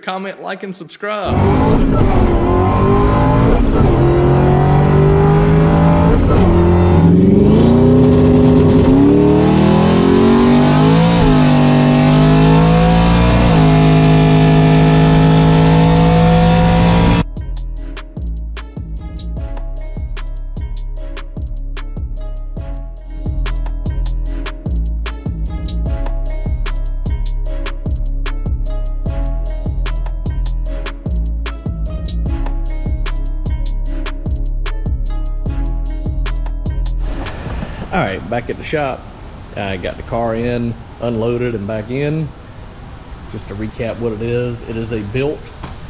comment, like, and subscribe. All right, back at the shop. I got the car in, unloaded, and back in. Just to recap what it is a built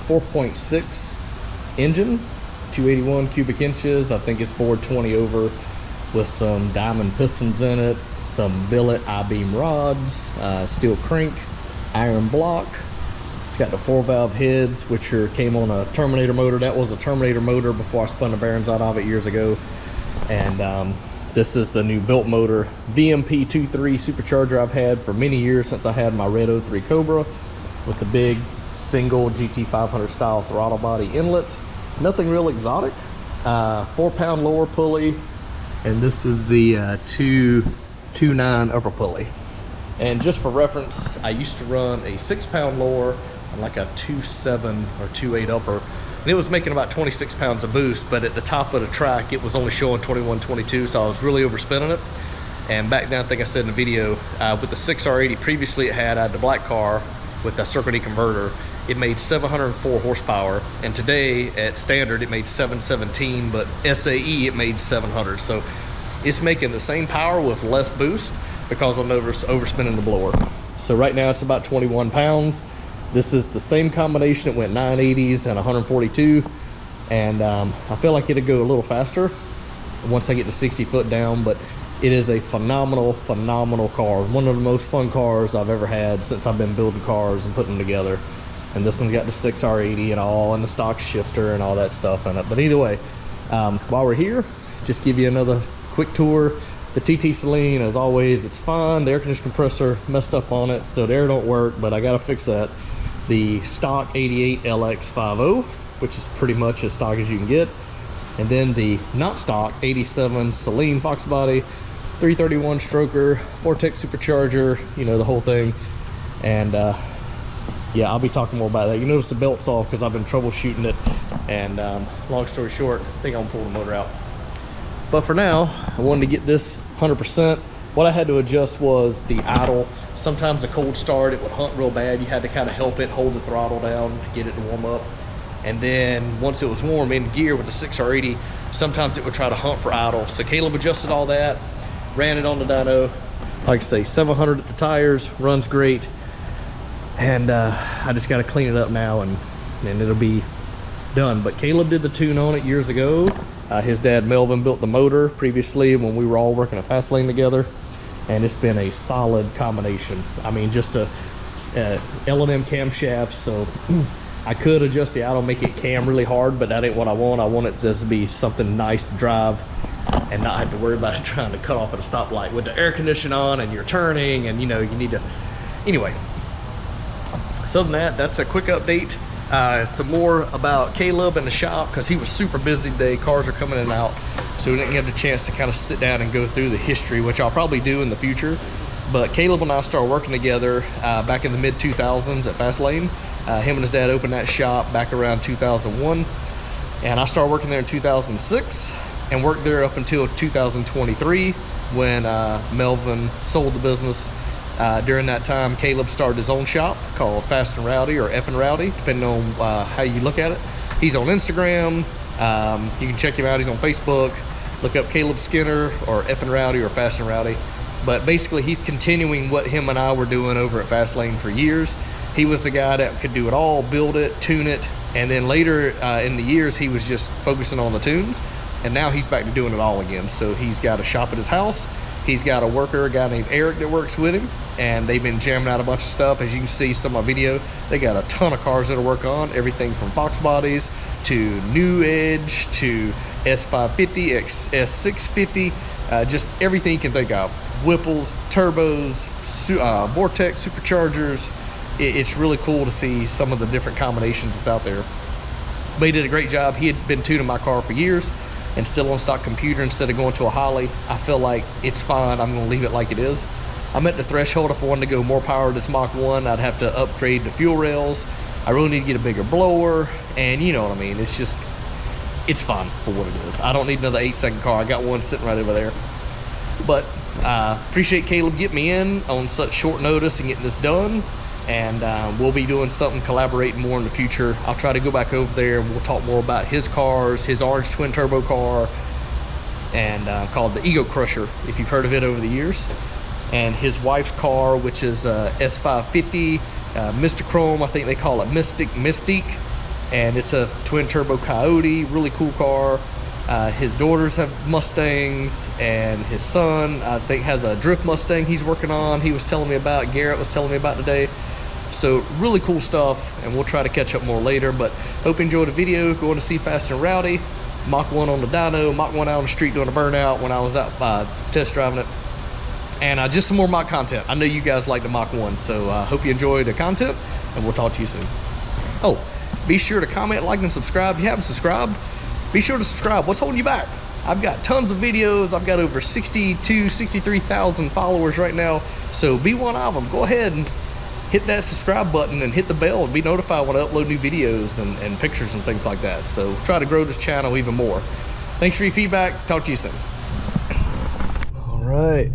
4.6 engine, 281 cubic inches. I think it's bored 20 over with some diamond pistons in it, some billet I-beam rods, steel crank, iron block. It's got the 4-valve heads, which came on a Terminator motor. That was a Terminator motor before I spun the bearings out of it years ago. And this is the new built motor, VMP 2.3 supercharger I've had for many years, since I had my Red 03 Cobra, with the big single GT500 style throttle body inlet. Nothing real exotic. 4-pound lower pulley, and this is the 2.9 upper pulley. And just for reference, I used to run a 6-pound lower and like a 2.7 or 2.8 upper. And it was making about 26 pounds of boost, but at the top of the track, it was only showing 21, 22, so I was really overspinning it. And back then, I think I said in the video, with the 6R80 previously I had the black car with the Circle D converter, it made 704 horsepower. And today, at standard, it made 717, but SAE, it made 700. So it's making the same power with less boost because I'm overspinning the blower. So right now, it's about 21 pounds. This is the same combination. It went 980s and 142, and I feel like it'll go a little faster once I get to 60 foot down, but it is a phenomenal car. One of the most fun cars I've ever had since I've been building cars and putting them together. And this one's got the 6R80 and all, and the stock shifter and all that stuff in it. But either way, while we're here, just give you another quick tour. The TTSaleen, as always, it's fine. The air conditioner compressor messed up on it, so the air don't work, but I gotta fix that. The stock 88 LX50, which is pretty much as stock as you can get. And then the not stock 87 Saleen Fox body, 331 stroker, Vortex supercharger, you know, the whole thing. And yeah, I'll be talking more about that. You notice the belt's off because I've been troubleshooting it. And long story short, I think I'm gonna pull the motor out. But for now, I wanted to get this 100%. What I had to adjust was the idle. Sometimes a cold start, it would hunt real bad. You had to kind of help it, hold the throttle down to get it to warm up. And then once it was warm in gear with the 6R80, sometimes it would try to hunt for idle. So Caleb adjusted all that, ran it on the dyno. Like I say, 700 at the tires, runs great. And I just got to clean it up now and it'll be done. But Caleb did the tune on it years ago. His dad Melvin built the motor previously when we were all working at Fast Lane together. And it's been a solid combination. I mean, just a L&M camshaft, so I could adjust the idle, make it cam really hard, but that ain't what I want. I want it just to be something nice to drive and not have to worry about it trying to cut off at a stoplight with the air conditioning on and you're turning and, you know, you need to... Anyway, so than that, that's a quick update. Some more about Caleb and the shop, because he was super busy today. Cars are coming in and out, so we didn't get a chance to kind of sit down and go through the history, which I'll probably do in the future. But Caleb and I started working together back in the mid 2000s at Fast Lane. Him and his dad opened that shop back around 2001, and I started working there in 2006 and worked there up until 2023 when Melvin sold the business. During that time, Caleb started his own shop called Fast and Rowdy, or F and Rowdy, depending on how you look at it. He's on Instagram. You can check him out. He's on Facebook. Look up Caleb Skinner or F and Rowdy or Fast and Rowdy. But basically, he's continuing what him and I were doing over at Fast Lane for years. He was the guy that could do it all, build it, tune it, and then later in the years, he was just focusing on the tunes. And now he's back to doing it all again. So he's got a shop at his house. He's got a worker, a guy named Eric that works with him, and they've been jamming out a bunch of stuff. As you can see some of my video, they got a ton of cars that work on, everything from Fox bodies to New Edge to S550, S650, just everything you can think of. Whipples, turbos, Vortex superchargers, it's really cool to see some of the different combinations that's out there. But he did a great job. He had been tuning my car for years and still on stock computer instead of going to a Holly. I feel like it's fine. I'm gonna leave it like it is. I'm at the threshold. If I wanted to go more power to this Mach1, I'd have to upgrade the fuel rails. I really need to get a bigger blower, and you know what I mean. It's just, it's fun for what it is. I don't need another 8-second car. I got one sitting right over there. But appreciate Caleb getting me in on such short notice and getting this done. And we'll be doing something, collaborating more in the future. I'll try to go back over there and we'll talk more about his cars, his orange twin turbo car, and called the Ego Crusher, if you've heard of it over the years. And his wife's car, which is S550, Mr. Chrome, I think they call it Mystique. And it's a twin turbo Coyote, really cool car. His daughters have Mustangs, and his son, I think, has a drift Mustang he's working on. He was telling me about, Garrett was telling me about today. So really cool stuff, and we'll try to catch up more later. But hope you enjoyed the video. Going to see Fast and Rowdy, Mach1 on the dyno, Mach1 out on the street doing a burnout when I was out test driving it. And just some more Mach content. I know you guys like the Mach1, so hope you enjoyed the content, and we'll talk to you soon. Oh, be sure to comment, like, and subscribe. If you haven't subscribed, be sure to subscribe. What's holding you back? I've got tons of videos. I've got over 63,000 followers right now, so be one of them. Go ahead and hit that subscribe button and hit the bell and be notified when I upload new videos and pictures and things like that. So try to grow this channel even more. Thanks for your feedback. Talk to you soon. All right,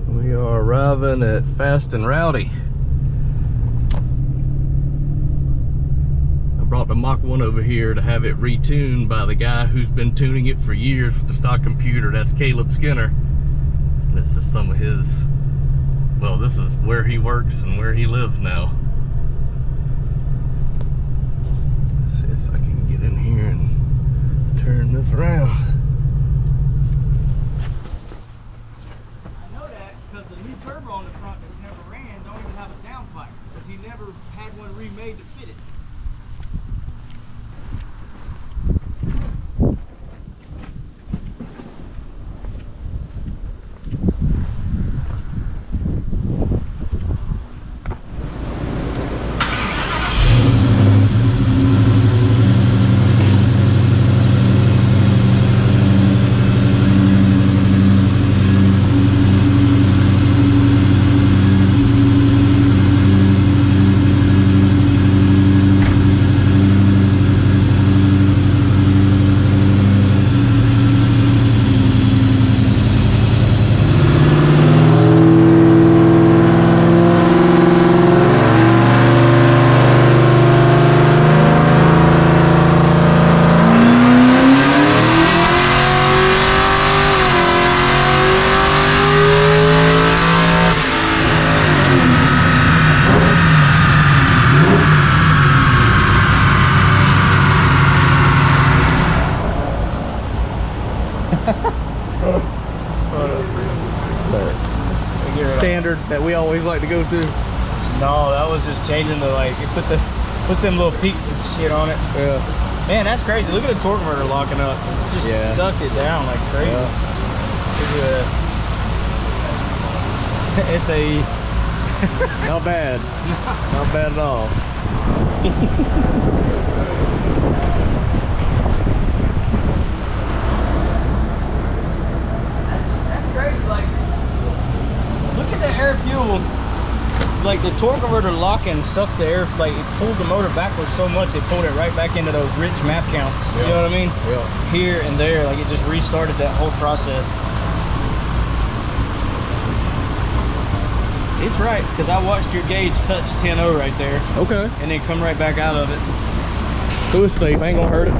we are arriving at Fast and Rowdy. I brought the Mach1 over here to have it retuned by the guy who's been tuning it for years with the stock computer. That's Caleb Skinner. This is some of his, well, this is where he works and where he lives now. Let's see if I can get in here and turn this around. I know that because the new turbo on the front that's never ran don't even have a downpipe because he never had one remade to fit it. Standard that we always like to go to. No, that was just changing the, like, it puts them little peaks and shit on it. Yeah. Man, that's crazy. Look at the torque converter locking up. It just sucked it down like crazy. Yeah. Look at that. SAE. Not bad. Not bad at all. That's crazy. Like, look at the air fuel. Like the torque converter locking sucked the air, like it pulled the motor backwards so much it pulled it right back into those rich map counts. Yeah. You know what I mean? Yeah. Here and there, like it just restarted that whole process. It's right, because I watched your gauge touch 10.0 right there. Okay. And then come right back out of it. So it's safe, ain't gonna hurt it.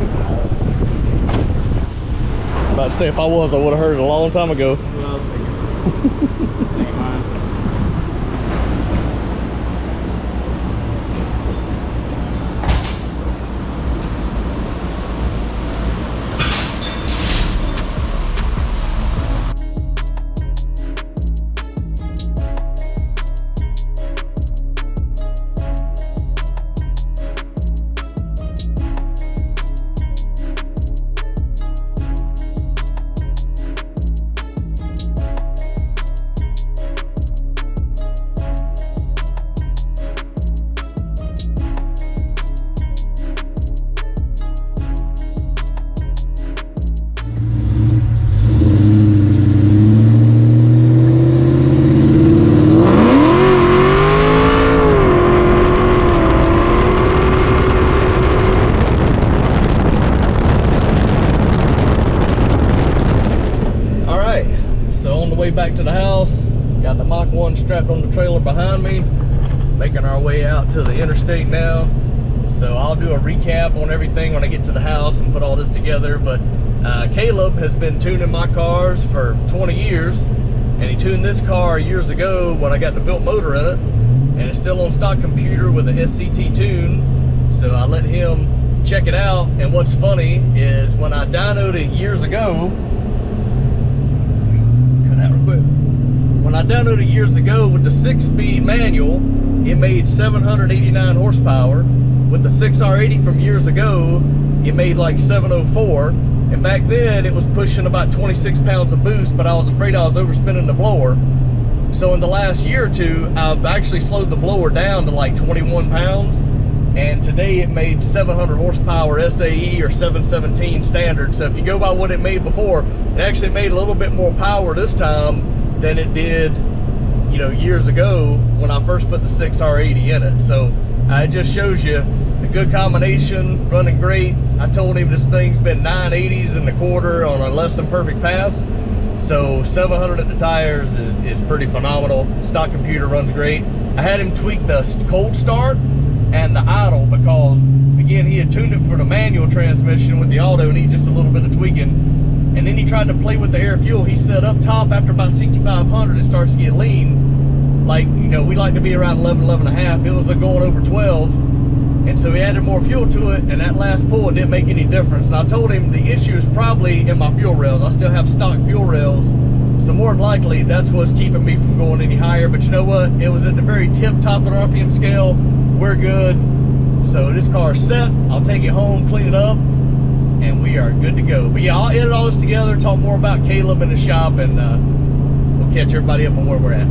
About to say, if I was, I would have heard it a long time ago. Well, ain't mine. back to the house. Got the Mach1 strapped on the trailer behind me. Making our way out to the interstate now. So I'll do a recap on everything when I get to the house and put all this together. But Caleb has been tuning my cars for 20 years. And he tuned this car years ago when I got the built motor in it. And it's still on stock computer with a SCT tune. So I let him check it out. And what's funny is when I dynoed it years ago, cut out real quick. When I dynoed it years ago with the 6-speed manual, it made 789 horsepower. With the 6R80 from years ago, it made like 704. And back then, it was pushing about 26 pounds of boost, but I was afraid I was overspinning the blower. So in the last year or two, I've actually slowed the blower down to like 21 pounds. And today it made 700 horsepower SAE or 717 standard. So if you go by what it made before, it actually made a little bit more power this time than it did, you know, years ago when I first put the 6R80 in it. So it just shows you a good combination, running great. I told him this thing's been 980s in the quarter on a less than perfect pass. So 700 at the tires is pretty phenomenal. Stock computer runs great. I had him tweak the cold start and the idle because, again, he had tuned it for the manual transmission with the auto, needed just a little bit of tweaking. And then he tried to play with the air fuel. He said up top after about 6,500 it starts to get lean. Like, you know, we like to be around 11, 11 and a half. It was going over 12. And so he added more fuel to it, and that last pull, it didn't make any difference. And I told him the issue is probably in my fuel rails. I still have stock fuel rails. So more than likely, that's what's keeping me from going any higher. But you know what? It was at the very tip top of the RPM scale. We're good. So this car is set. I'll take it home, clean it up, and we are good to go. But yeah, I'll edit all this together, talk more about Caleb in the shop, and we'll catch everybody up on where we're at.